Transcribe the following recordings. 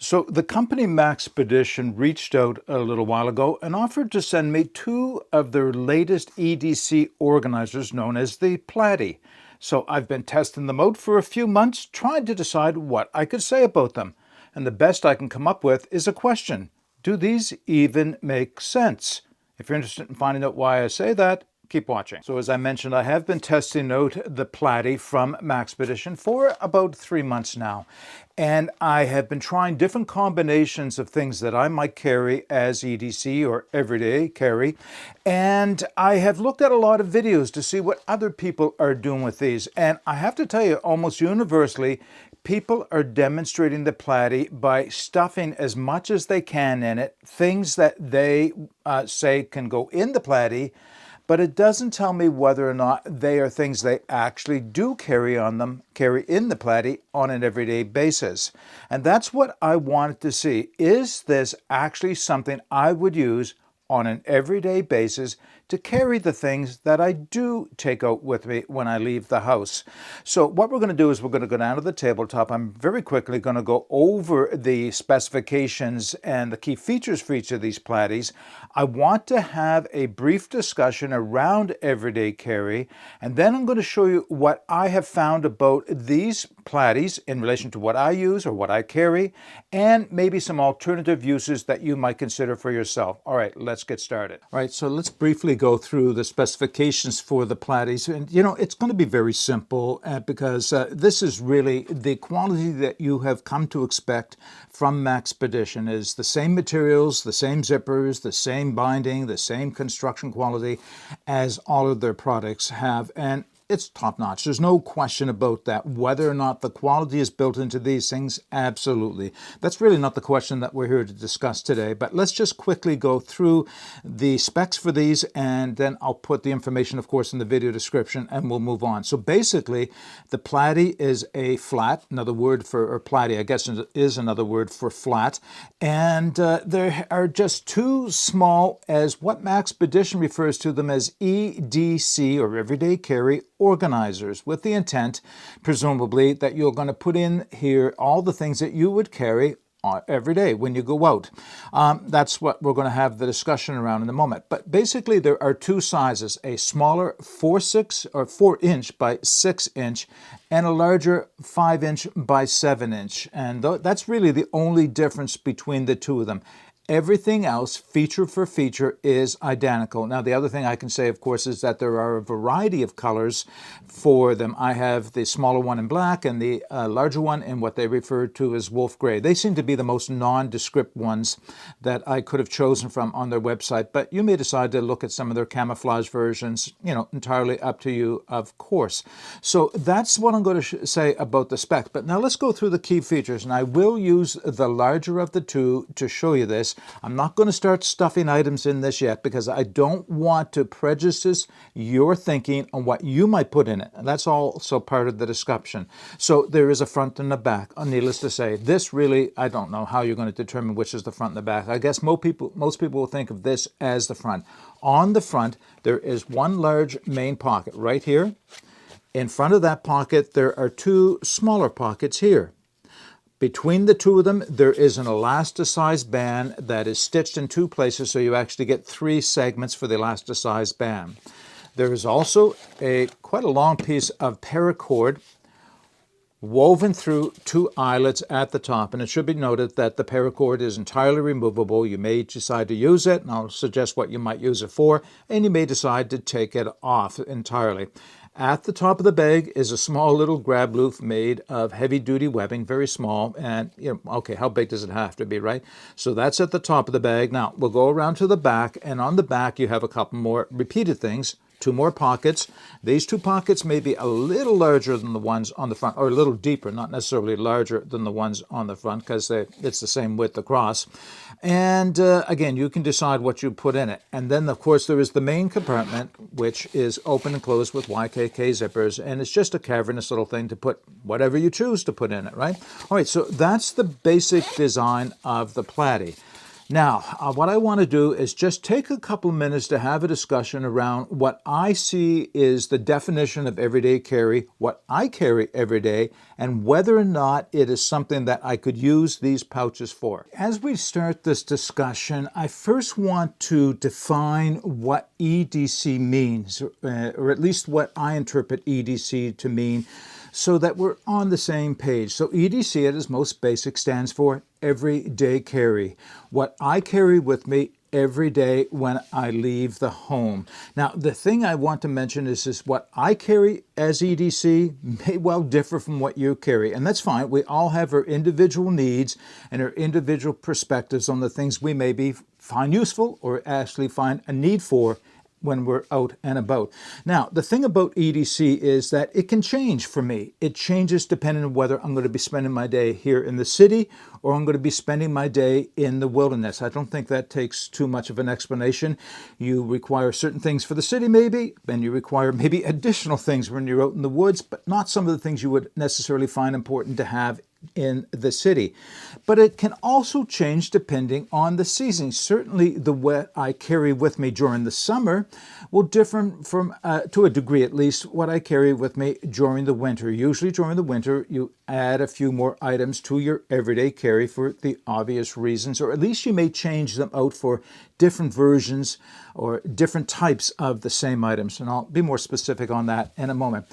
So the company Maxpedition reached out a little while ago and offered to send me two of their latest EDC organizers known as the Platty. So I've been testing them out for a few months, trying to decide what I could say about them. And the best I can come up with is a question. Do these even make sense? If you're interested in finding out why I say that, keep watching. So as I mentioned, I have been testing out the Platty from Maxpedition for about 3 months now. And I have been trying different combinations of things that I might carry as EDC or everyday carry. And I have looked at a lot of videos to see what other people are doing with these. And I have to tell you, almost universally, people are demonstrating the Platty by stuffing as much as they can in it, things that they say can go in the Platty, but it doesn't tell me whether or not they are things they actually do carry in the Platty on an everyday basis. And that's what I wanted to see. Is this actually something I would use on an everyday basis to carry the things that I do take out with me when I leave the house? So what we're going to do is we're going to go down to the tabletop. I'm very quickly going to go over the specifications and the key features for each of these Platties. I want to have a brief discussion around everyday carry, and then I'm going to show you what I have found about these Platties in relation to what I use or what I carry, and maybe some alternative uses that you might consider for yourself. All right, let's get started. All right, so let's briefly go through the specifications for the Platties. And you know, it's going to be very simple because this is really the quality that you have come to expect from Maxpedition. Is the same materials, the same zippers, the same binding, the same construction quality as all of their products have. And it's top-notch. There's no question about that. Whether or not the quality is built into these things, absolutely. That's really not the question that we're here to discuss today, but let's just quickly go through the specs for these, and then I'll put the information, of course, in the video description, and we'll move on. So basically, the Platty is a flat, another word for, or Platty, I guess, is another word for flat, and there are just two small, as what Maxpedition refers to them as EDC, or everyday carry organizers, with the intent, presumably, that you're going to put in here all the things that you would carry every day when you go out. That's what we're going to have the discussion around in a moment. But basically, there are two sizes: a smaller 4-inch by 6-inch, and a larger 5-inch by 7-inch. And that's really the only difference between the two of them. Everything else, feature for feature, is identical. Now, the other thing I can say, of course, is that there are a variety of colors for them. I have the smaller one in black and the larger one in what they refer to as wolf gray. They seem to be the most nondescript ones that I could have chosen from on their website, but you may decide to look at some of their camouflage versions, you know, entirely up to you, of course. So that's what I'm going to say about the spec. But now let's go through the key features, and I will use the larger of the two to show you this. I'm not going to start stuffing items in this yet because I don't want to prejudice your thinking on what you might put in it. And that's also part of the discussion. So there is a front and a back. Needless to say, this really, I don't know how you're going to determine which is the front and the back. I guess most people will think of this as the front. On the front, there is one large main pocket right here. In front of that pocket, there are two smaller pockets here. Between the two of them, there is an elasticized band that is stitched in two places, so you actually get 3 segments for the elasticized band. There is also quite a long piece of paracord woven through 2 eyelets at the top, and it should be noted that the paracord is entirely removable. You may decide to use it, and I'll suggest what you might use it for, and you may decide to take it off entirely. At the top of the bag is a small little grab loop made of heavy-duty webbing, very small, and, you know, okay, how big does it have to be, right? So that's at the top of the bag. Now, we'll go around to the back, and on the back you have a couple more repeated things. 2 more pockets. These 2 pockets may be a little larger than the ones on the front, or a little deeper, not necessarily larger than the ones on the front, because it's the same width across. And again, you can decide what you put in it. And then, of course, there is the main compartment, which is open and closed with YKK zippers, and it's just a cavernous little thing to put whatever you choose to put in it, right? All right, so that's the basic design of the Platty. Now, what I want to do is just take a couple minutes to have a discussion around what I see is the definition of everyday carry, what I carry every day, and whether or not it is something that I could use these pouches for. As we start this discussion, I first want to define what EDC means, or at least what I interpret EDC to mean, so that we're on the same page. So EDC at its most basic stands for everyday carry. What I carry with me every day when I leave the home. Now, the thing I want to mention is what I carry as EDC may well differ from what you carry, and that's fine. We all have our individual needs and our individual perspectives on the things we maybe find useful or actually find a need for when we're out and about. Now, the thing about EDC is that it can change for me. It changes depending on whether I'm going to be spending my day here in the city or I'm going to be spending my day in the wilderness. I don't think that takes too much of an explanation. You require certain things for the city maybe, and you require maybe additional things when you're out in the woods, but not some of the things you would necessarily find important to have in the city. But it can also change depending on the season. Certainly the what I carry with me during the summer will differ from, to a degree at least, what I carry with me during the winter. Usually during the winter you add a few more items to your everyday carry for the obvious reasons, or at least you may change them out for different versions or different types of the same items. And I'll be more specific on that in a moment.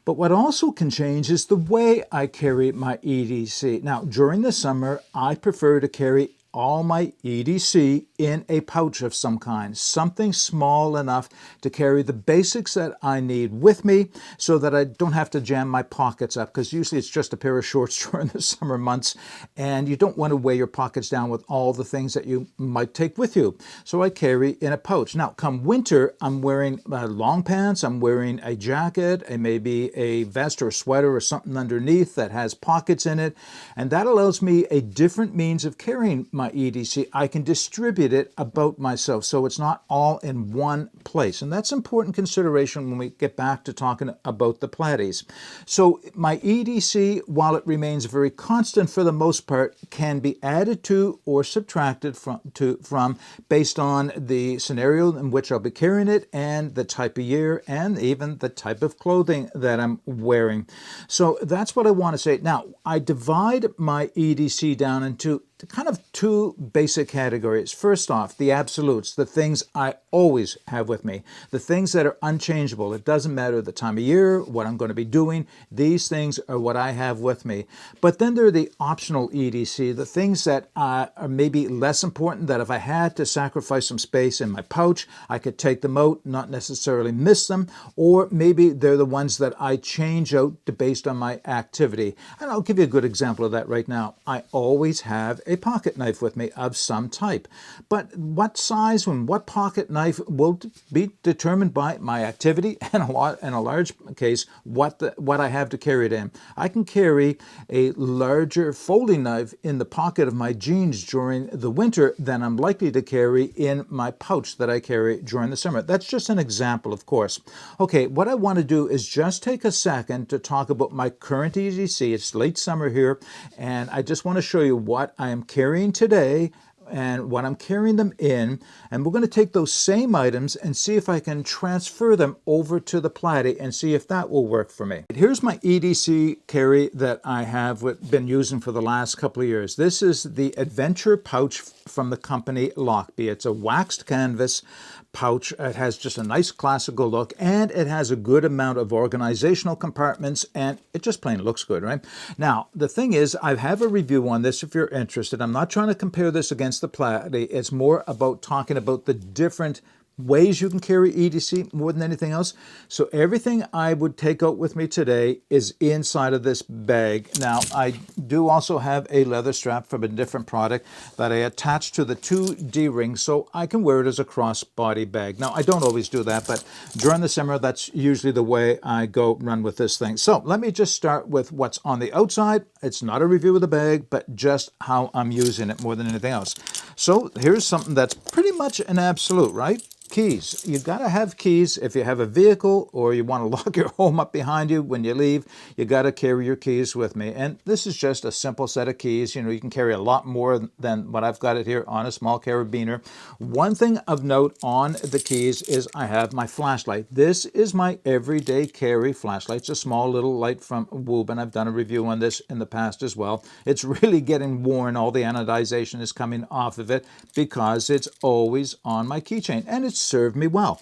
But what also can change is the way I carry my EDC. Now, during the summer, I prefer to carry all my EDC in a pouch of some kind, something small enough to carry the basics that I need with me so that I don't have to jam my pockets up, because usually it's just a pair of shorts during the summer months and you don't want to weigh your pockets down with all the things that you might take with you. So I carry in a pouch. Now, come winter, I'm wearing long pants, I'm wearing a jacket, and maybe a vest or a sweater or something underneath that has pockets in it, and that allows me a different means of carrying my EDC. I can distribute it about myself so it's not all in one place, and that's important consideration when we get back to talking about the Platties. So my EDC, while it remains very constant for the most part, can be added to or subtracted from based on the scenario in which I'll be carrying it and the type of year and even the type of clothing that I'm wearing. So that's what I want to say. Now, I divide my EDC down into kind of two basic categories. First off, the absolutes, the things I always have with me, the things that are unchangeable. It doesn't matter the time of year, what I'm going to be doing. These things are what I have with me. But then there are the optional EDC, the things that are maybe less important, that if I had to sacrifice some space in my pouch, I could take them out, not necessarily miss them, or maybe they're the ones that I change out based on my activity. And I'll give you a good example of that right now. I always have a pocket knife with me of some type. But what size and what pocket knife will be determined by my activity and in a large case, what I have to carry it in. I can carry a larger folding knife in the pocket of my jeans during the winter than I'm likely to carry in my pouch that I carry during the summer. That's just an example, of course. Okay, what I want to do is just take a second to talk about my current EDC. It's late summer here, and I just want to show you what I am carrying today and what I'm carrying them in, and we're going to take those same items and see if I can transfer them over to the Platty and see if that will work for me. Here's my EDC carry that I have been using for the last couple of years. This is the Adventure pouch from the company Lockby. It's a waxed canvas pouch. It has just a nice classical look, and it has a good amount of organizational compartments, and it just plain looks good, right? Now, the thing is, I have a review on this if you're interested. I'm not trying to compare this against the Platty. It's more about talking about the different ways you can carry EDC more than anything else. So everything I would take out with me today is inside of this bag. Now, I do also have a leather strap from a different product that I attach to the two D-rings so I can wear it as a crossbody bag. Now, I don't always do that, but during the summer, that's usually the way I go run with this thing. So let me just start with what's on the outside. It's not a review of the bag, but just how I'm using it more than anything else. So here's something that's pretty much an absolute, right? keys. You got to have keys if you have a vehicle or you want to lock your home up behind you when you leave. You got to carry your keys with me. And this is just a simple set of keys. You know, you can carry a lot more than what I've got it here on a small carabiner. One thing of note on the keys is I have my flashlight. This is my everyday carry flashlight. It's a small little light from Woob, and I've done a review on this in the past as well. It's really getting worn. All the anodization is coming off of it because it's always on my keychain, and it's served me well.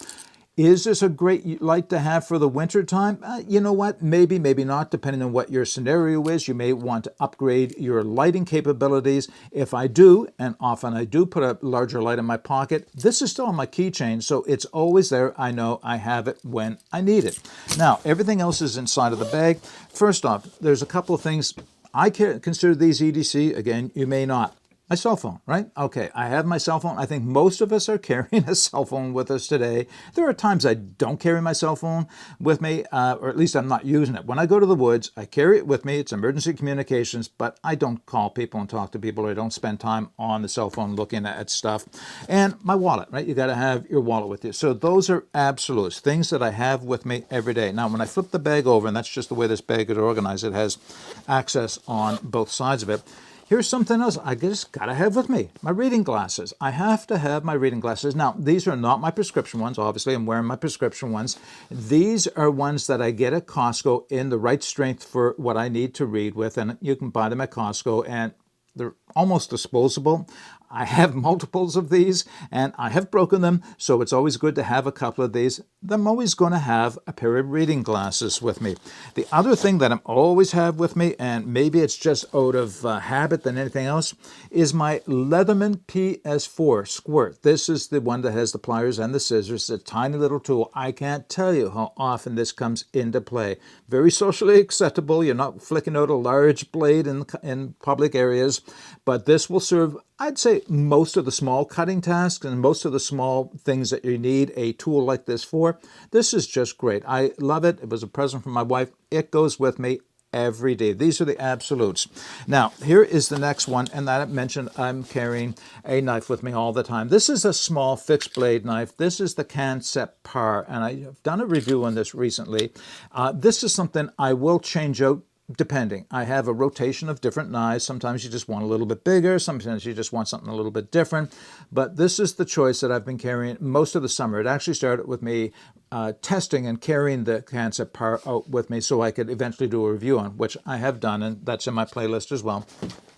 Is this a great light to have for the winter time? You know what? Maybe, maybe not, depending on what your scenario is. You may want to upgrade your lighting capabilities. If I do, and often I do put a larger light in my pocket, this is still on my keychain, so it's always there. I know I have it when I need it. Now, everything else is inside of the bag. First off, there's a couple of things. I consider these EDC. Again, you may not. My cell phone, right? Okay, I have my cell phone. I think most of us are carrying a cell phone with us today. There are times I don't carry my cell phone with me, or at least I'm not using it. When I go to the woods, I carry it with me. It's emergency communications, but I don't call people and talk to people, or I don't spend time on the cell phone looking at stuff. And my wallet, right? You got to have your wallet with you. So those are absolutes, things that I have with me every day. Now, when I flip the bag over, and that's just the way this bag is organized, it has access on both sides of it. Here's something else I just got to have with me, my reading glasses. I have to have my reading glasses. Now, these are not my prescription ones. Obviously, I'm wearing my prescription ones. These are ones that I get at Costco in the right strength for what I need to read with, and you can buy them at Costco, and they're almost disposable. I have multiples of these, and I have broken them, so it's always good to have a couple of these. I'm always going to have a pair of reading glasses with me. The other thing that I always have with me, and maybe it's just out of habit than anything else, is my Leatherman PS4 Squirt. This is the one that has the pliers and the scissors. It's a tiny little tool. I can't tell you how often this comes into play. Very socially acceptable. You're not flicking out a large blade in public areas, but this will serve, I'd say, most of the small cutting tasks and most of the small things that you need a tool like this for. This is just great. I love it. It was a present from my wife. It goes with me every day. These are the absolutes. Now, here is the next one, and that I mentioned I'm carrying a knife with me all the time. This is a small fixed blade knife. This is the Concept Par, and I've done a review on this recently. This is something I will change out depending. I have a rotation of different knives. Sometimes you just want a little bit bigger. Sometimes you just want something a little bit different. But this is the choice that I've been carrying most of the summer. It actually started with me testing and carrying the Concept Par out with me so I could eventually do a review on, which I have done, and that's in my playlist as well.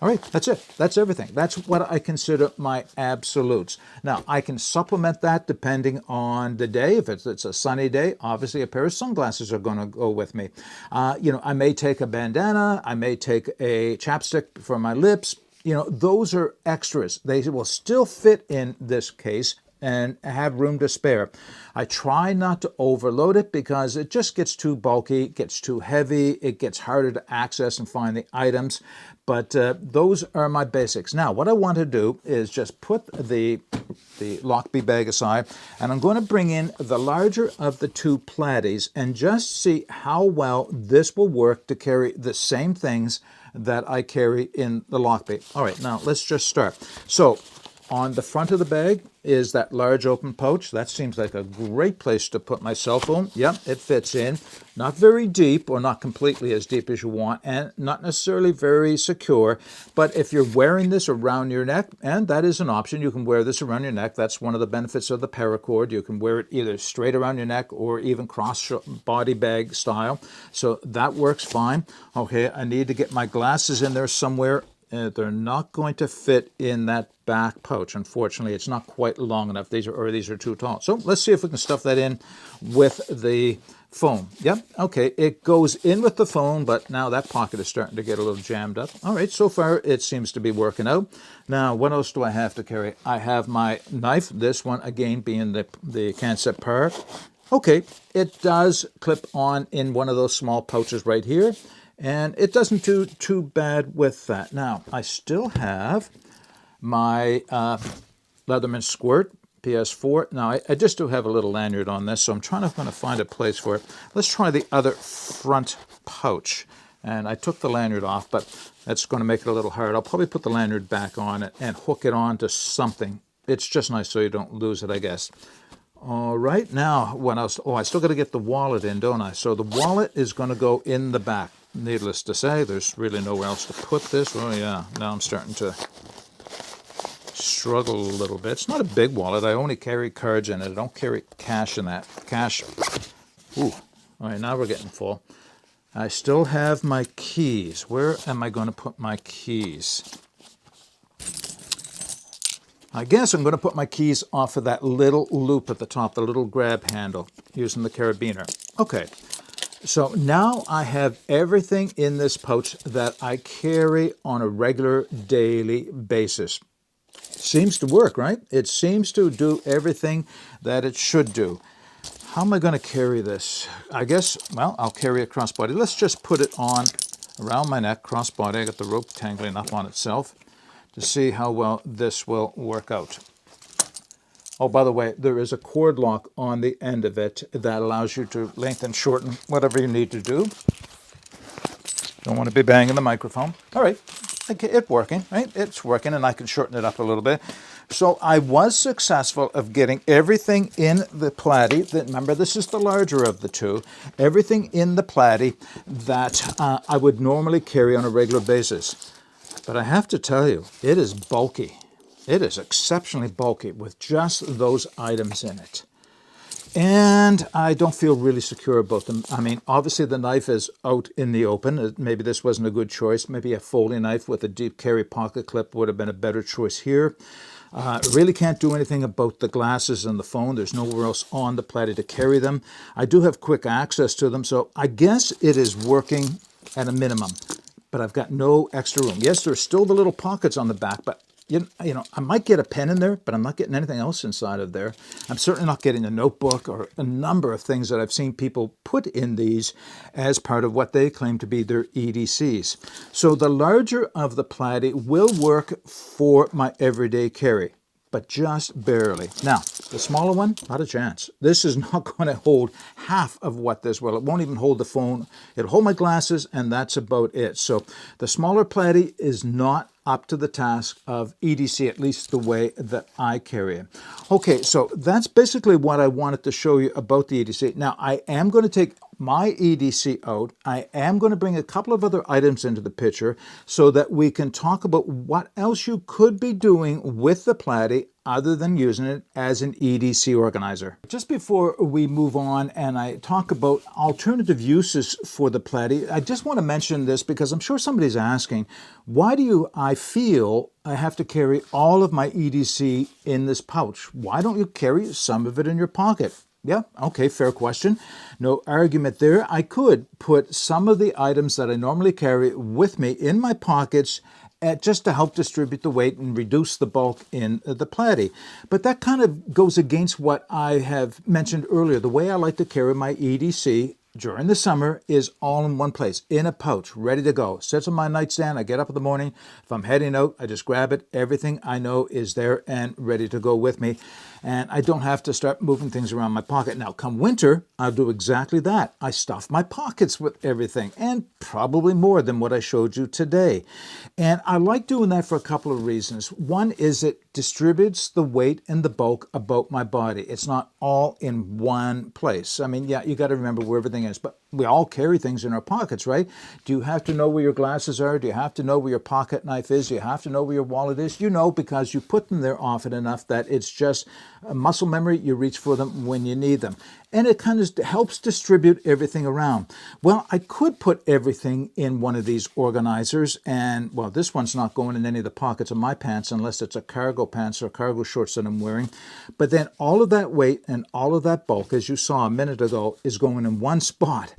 All right, that's it. That's everything. That's what I consider my absolutes. Now, I can supplement that depending on the day. If it's a sunny day, obviously a pair of sunglasses are going to go with me. I may take a bandana. I may take a chapstick for my lips. Those are extras. They will still fit in this case and have room to spare. I try not to overload it because it just gets too bulky, it gets too heavy, it gets harder to access and find the items. But those are my basics. Now, what I want to do is just put the Lockbee bag aside, and I'm going to bring in the larger of the two Platties and just see how well this will work to carry the same things that I carry in the Lockbee. All right, now let's just start. So, on the front of the bag is that large open pouch. That seems like a great place to put my cell phone. Yep, it fits in. Not very deep, or not completely as deep as you want, and not necessarily very secure. But if you're wearing this around your neck, and that is an option, you can wear this around your neck. That's one of the benefits of the paracord. You can wear it either straight around your neck or even cross body bag style. So that works fine. Okay, I need to get my glasses in there somewhere. They're not going to fit in that back pouch. Unfortunately, it's not quite long enough. These are too tall. So let's see if we can stuff that in with the phone. Yep, okay, it goes in with the phone, but now that pocket is starting to get a little jammed up. All right, so far it seems to be working out. Now, what else do I have to carry? I have my knife, this one again being the Concept Par. Okay, it does clip on in one of those small pouches right here. And it doesn't do too bad with that. Now, I still have my Leatherman Squirt PS4. Now, I just do have a little lanyard on this, so I'm trying to find a place for it. Let's try the other front pouch. And I took the lanyard off, but that's going to make it a little hard. I'll probably put the lanyard back on it and hook it on to something. It's just nice so you don't lose it, I guess. All right, now what else? Oh, I still got to get the wallet in, don't I? So the wallet is going to go in the back. Needless to say, there's really nowhere else to put this. Oh yeah, now I'm starting to struggle a little bit. It's not a big wallet. I only carry cards in it. I don't carry cash in that. Cash. Ooh. All right, now we're getting full. I still have my keys. Where am I going to put my keys? I guess I'm going to put my keys off of that little loop at the top, the little grab handle, using the carabiner. Okay, so now I have everything in this pouch that I carry on a regular daily basis. Seems to work, right? It seems to do everything that it should do. How am I going to carry this? I guess, well, I'll carry it crossbody. Let's just put it on around my neck, crossbody. I got the rope tangling up on itself to see how well this will work out. Oh, by the way, there is a cord lock on the end of it that allows you to lengthen, shorten, whatever you need to do. Don't want to be banging the microphone. All right, it's working, right? It's working, and I can shorten it up a little bit. So I was successful of getting everything in the Platty. Remember, this is the larger of the two. Everything in the Platty that I would normally carry on a regular basis. But I have to tell you, it is bulky. It is exceptionally bulky with just those items in it. And I don't feel really secure about them. I mean, obviously the knife is out in the open. Maybe this wasn't a good choice. Maybe a folding knife with a deep carry pocket clip would have been a better choice here. Really can't do anything about the glasses and the phone. There's nowhere else on the Platty to carry them. I do have quick access to them, so I guess it is working at a minimum. But I've got no extra room. Yes, there's still the little pockets on the back, but you know, I might get a pen in there, but I'm not getting anything else inside of there. I'm certainly not getting a notebook or a number of things that I've seen people put in these as part of what they claim to be their EDCs. So the larger of the Platty will work for my everyday carry, but just barely. Now, the smaller one, not a chance. This is not going to hold half of what this will. It won't even hold the phone. It'll hold my glasses, and that's about it. So the smaller Platty is not up to the task of EDC, at least the way that I carry it. Okay, so that's basically what I wanted to show you about the EDC. Now, I am going to take my EDC out. I am going to bring a couple of other items into the picture so that we can talk about what else you could be doing with the Platty other than using it as an EDC organizer. Just before we move on and I talk about alternative uses for the Platty, I just want to mention this because I'm sure somebody's asking, why do I feel I have to carry all of my EDC in this pouch? Why don't you carry some of it in your pocket? Yeah, okay, fair question. No argument there. I could put some of the items that I normally carry with me in my pockets just to help distribute the weight and reduce the bulk in the Platty. But that kind of goes against what I have mentioned earlier. The way I like to carry my EDC during the summer is all in one place, in a pouch, ready to go. Sits on my nightstand, I get up in the morning. If I'm heading out, I just grab it. Everything I know is there and ready to go with me. And I don't have to start moving things around my pocket. Now, come winter, I'll do exactly that. I stuff my pockets with everything, and probably more than what I showed you today. And I like doing that for a couple of reasons. One is it distributes the weight and the bulk about my body. It's not all in one place. I mean, yeah, you got to remember where everything is, but we all carry things in our pockets, right? Do you have to know where your glasses are? Do you have to know where your pocket knife is? Do you have to know where your wallet is? You know, because you put them there often enough that it's just a muscle memory. You reach for them when you need them. And it kind of helps distribute everything around. Well, I could put everything in one of these organizers, and, well, this one's not going in any of the pockets of my pants unless it's a cargo pants or cargo shorts that I'm wearing. But then all of that weight and all of that bulk, as you saw a minute ago, is going in one spot.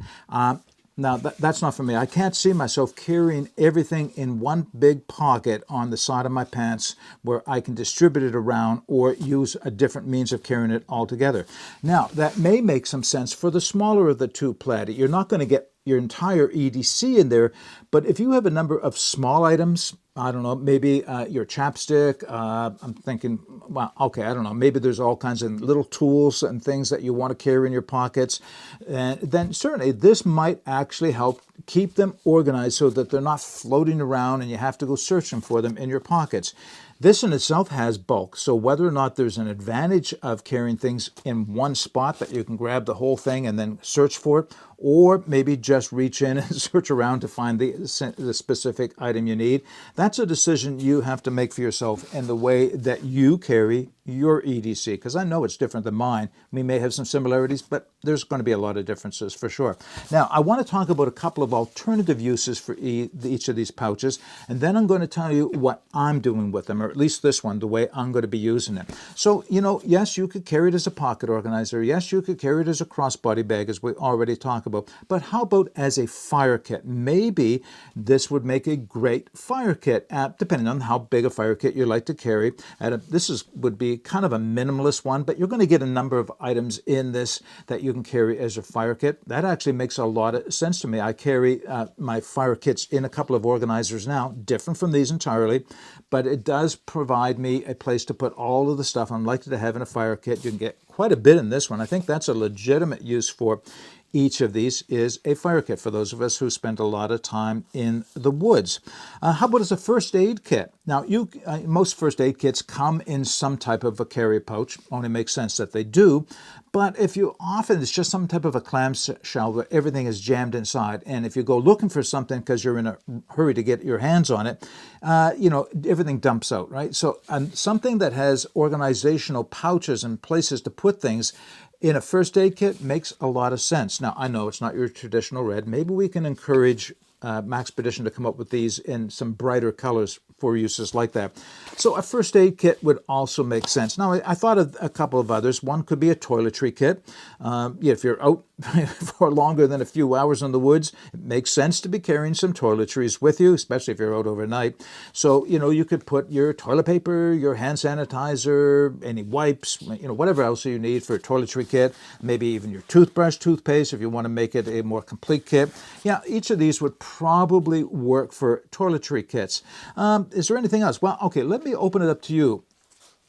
Now, that's not for me. I can't see myself carrying everything in one big pocket on the side of my pants where I can distribute it around or use a different means of carrying it altogether. Now, that may make some sense for the smaller of the two Platty. You're not going to get your entire EDC in there, but if you have a number of small items, I don't know, maybe your chapstick. I'm thinking, well, okay, I don't know. Maybe there's all kinds of little tools and things that you want to carry in your pockets. And then certainly this might actually help keep them organized so that they're not floating around and you have to go searching for them in your pockets. This in itself has bulk, so whether or not there's an advantage of carrying things in one spot that you can grab the whole thing and then search for it, or maybe just reach in and search around to find the specific item you need, that's a decision you have to make for yourself in the way that you carry your EDC, because I know it's different than mine. We may have some similarities, but there's going to be a lot of differences for sure. Now, I want to talk about a couple of alternative uses for each of these pouches, and then I'm going to tell you what I'm doing with them, or at least this one, the way I'm going to be using it. So, you know, yes, you could carry it as a pocket organizer. Yes, you could carry it as a crossbody bag, as we already talked about. But how about as a fire kit? Maybe this would make a great fire kit, depending on how big a fire kit you like to carry. Would be kind of a minimalist one, but you're going to get a number of items in this that you can carry as a fire kit. That actually makes a lot of sense to me. I carry my fire kits in a couple of organizers now, different from these entirely, but it does provide me a place to put all of the stuff I'm likely to have in a fire kit. You can get quite a bit in this one. I think that's a legitimate use for each of these is a fire kit for those of us who spend a lot of time in the woods. How about as a first aid kit? Now, most first aid kits come in some type of a carry pouch. Only makes sense that they do. But if you often, it's just some type of a clamshell where everything is jammed inside. And if you go looking for something because you're in a hurry to get your hands on it, everything dumps out, right? So something that has organizational pouches and places to put things in a first aid kit makes a lot of sense. Now, I know it's not your traditional red. Maybe we can encourage Maxpedition to come up with these in some brighter colors for uses like that. So a first aid kit would also make sense. Now, I thought of a couple of others. One could be a toiletry kit. If you're out for longer than a few hours in the woods, it makes sense to be carrying some toiletries with you, especially if you're out overnight. So, you could put your toilet paper, your hand sanitizer, any wipes, whatever else you need for a toiletry kit, maybe even your toothbrush, toothpaste, if you want to make it a more complete kit. Yeah, each of these would probably work for toiletry kits. Is there anything else? Well, okay, let me open it up to you.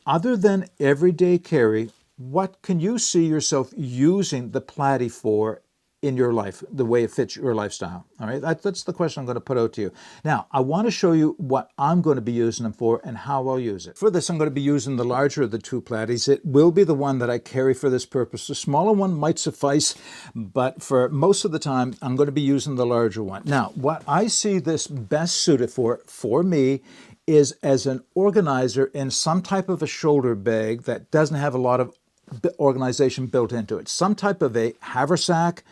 Other than everyday carry, what can you see yourself using the Platty for in your life, the way it fits your lifestyle? All right, that's the question I'm going to put out to you. Now, I want to show you what I'm going to be using them for and how I'll use it. For this, I'm going to be using the larger of the two Plattys. It will be the one that I carry for this purpose. The smaller one might suffice, but for most of the time, I'm going to be using the larger one. Now, what I see this best suited for me, is as an organizer in some type of a shoulder bag that doesn't have a lot of organization built into it. Some type of a haversack,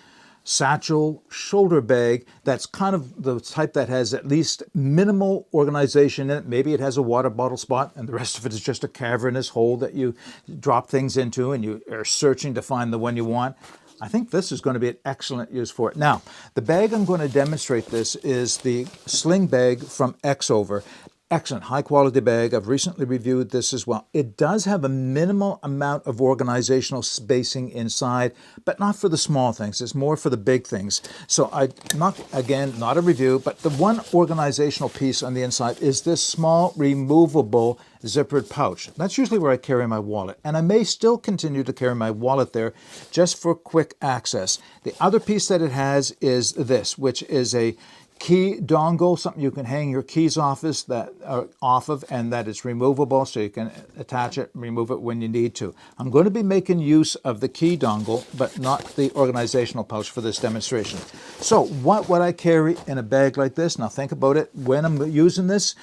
satchel, shoulder bag that's kind of the type that has at least minimal organization in it. Maybe it has a water bottle spot and the rest of it is just a cavernous hole that you drop things into and you are searching to find the one you want. I think this is going to be an excellent use for it. Now, the bag I'm going to demonstrate this is the sling bag from Xover. Excellent, high quality bag. I've recently reviewed this as well. It does have a minimal amount of organizational spacing inside, but not for the small things. It's more for the big things. So not a review, but the one organizational piece on the inside is this small removable zippered pouch. That's usually where I carry my wallet. And I may still continue to carry my wallet there just for quick access. The other piece that it has is this, which is a key dongle, something you can hang your keys off of, and that is removable, so you can attach it and remove it when you need to. I'm going to be making use of the key dongle, but not the organizational pouch for this demonstration. So what would I carry in a bag like this? Now think about it when I'm using this.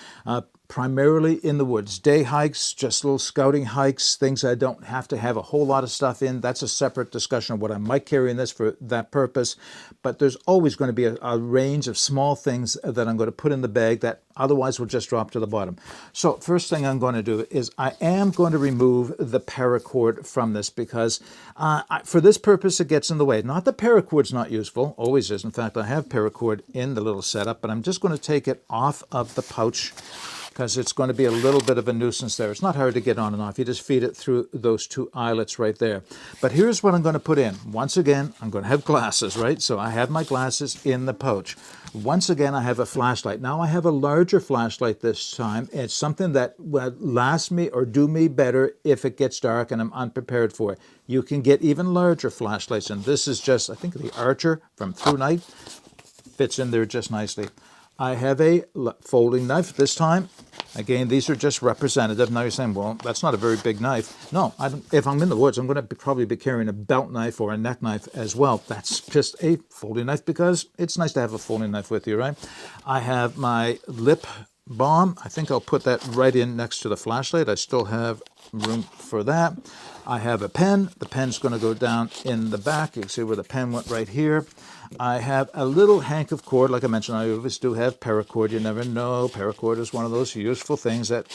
Primarily in the woods. Day hikes, just little scouting hikes, things I don't have to have a whole lot of stuff in. That's a separate discussion of what I might carry in this for that purpose. But there's always going to be a range of small things that I'm going to put in the bag that otherwise will just drop to the bottom. So first thing I'm going to do is I am going to remove the paracord from this because for this purpose it gets in the way. Not that paracord's not useful, always is. In fact, I have paracord in the little setup, but I'm just going to take it off of the pouch because it's going to be a little bit of a nuisance there. It's not hard to get on and off. You just feed it through those two eyelets right there. But here's what I'm going to put in. Once again, I'm going to have glasses, right? So I have my glasses in the pouch. Once again, I have a flashlight. Now I have a larger flashlight this time. It's something that will last me or do me better if it gets dark and I'm unprepared for it. You can get even larger flashlights, and this is just, I think, the Archer from Through Night. Fits in there just nicely. I have a folding knife this time. Again, these are just representative. Now you're saying, well, that's not a very big knife. No, if I'm in the woods, I'm going to probably be carrying a belt knife or a neck knife as well. That's just a folding knife because it's nice to have a folding knife with you, right? I have my lip balm. I think I'll put that right in next to the flashlight. I still have room for that. I have a pen. The pen's going to go down in the back. You can see where the pen went right here. I have a little hank of cord. Like I mentioned, I always do have paracord. You never know. Paracord is one of those useful things that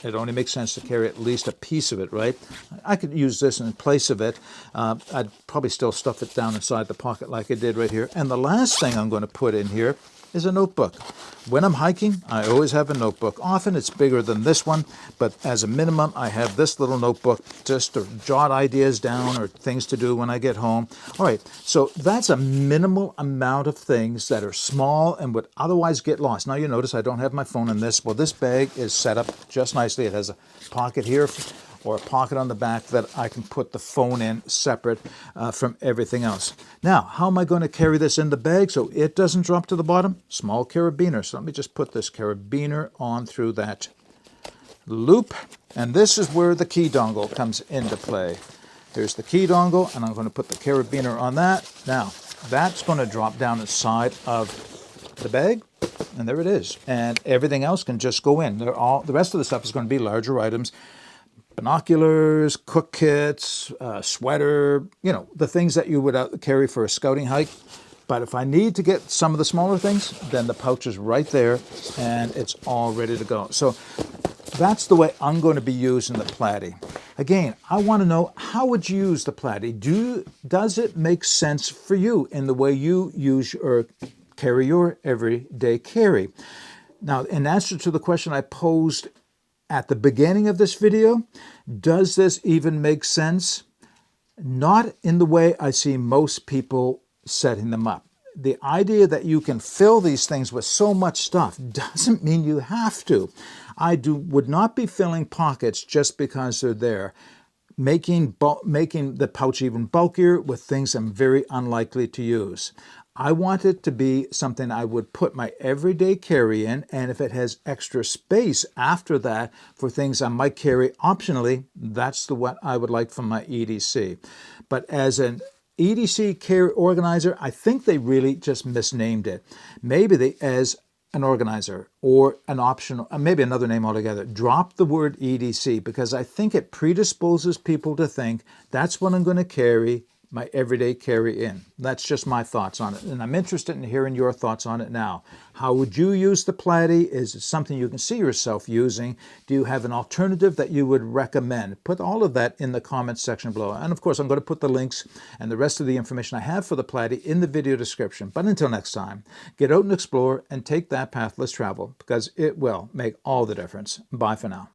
it only makes sense to carry at least a piece of it, right? I could use this in place of it. I'd probably still stuff it down inside the pocket like I did right here. And the last thing I'm going to put in here is a notebook. When I'm hiking, I always have a notebook. Often it's bigger than this one, but as a minimum, I have this little notebook just to jot ideas down or things to do when I get home. All right, so that's a minimal amount of things that are small and would otherwise get lost. Now you notice I don't have my phone in this. Well, this bag is set up just nicely. It has a pocket here or a pocket on the back that I can put the phone in separate from everything else. Now, how am I going to carry this in the bag so it doesn't drop to the bottom? Small carabiner. So let me just put this carabiner on through that loop. And this is where the key dongle comes into play. Here's the key dongle, and I'm going to put the carabiner on that. Now, that's going to drop down the side of the bag. And there it is. And everything else can just go in. The rest of the stuff is going to be larger items. Binoculars, cook kits, sweater, you know, the things that you would carry for a scouting hike. But if I need to get some of the smaller things, then the pouch is right there and it's all ready to go. So that's the way I'm going to be using the Platty. Again, I want to know, how would you use the Platty? Does it make sense for you in the way you use or carry your everyday carry? Now, in answer to the question I posed at the beginning of this video, does this even make sense? Not in the way I see most people setting them up. The idea that you can fill these things with so much stuff doesn't mean you have to. Would not be filling pockets just because they're there, making the pouch even bulkier with things I'm very unlikely to use. I want it to be something I would put my everyday carry in, and if it has extra space after that for things I might carry optionally, that's what I would like from my EDC. But as an EDC carry organizer, I think they really just misnamed it. Maybe as an organizer or an optional, maybe another name altogether. Drop the word EDC because I think it predisposes people to think that's what I'm going to carry my everyday carry in. That's just my thoughts on it. And I'm interested in hearing your thoughts on it now. How would you use the Platty? Is it something you can see yourself using? Do you have an alternative that you would recommend? Put all of that in the comments section below. And of course, I'm going to put the links and the rest of the information I have for the Platty in the video description. But until next time, get out and explore and take that path less traveled because it will make all the difference. Bye for now.